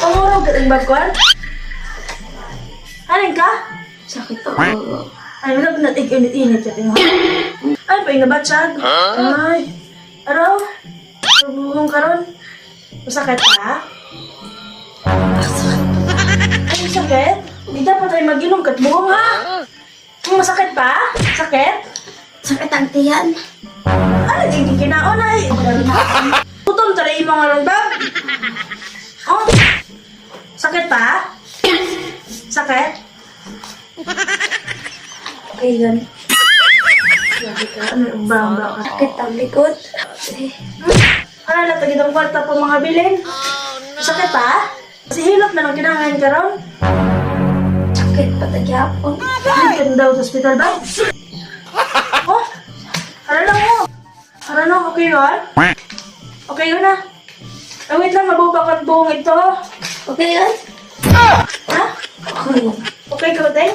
Pangurog ka ng bagkwan? Haling ka? Sakit po. Ay, wala ba natin init-init ka tingnan? Ay, pa yung nabatsag. Ay, araw. Buhong karon. Masakit ka? Ay, masakit? Hindi dapat tayo mag-inom kat buhong ha? Masakit pa? Sakit? Sakit ang tiyan. Ano, hindi kinaon ay. Putol talaga yung mga rondab. Oh, sakit pa? Sakit? Okay, yan. Sabi ka, ano, bangga ka. Sakit ang likod. Ano na, tagid ang kwarta po mga bilin? Sakit pa? Kasi hilot na lang kinangain ka ron. Sakit pa tagyapon. Hindi ka na daw sa hospital ba? Oh, ano lang mo? Ano lang, okay yun? Okay yun na. Ay, wait lang, mabubakat buong ito. Okay yan? Ha? Okay yan. Okay ka, Teng?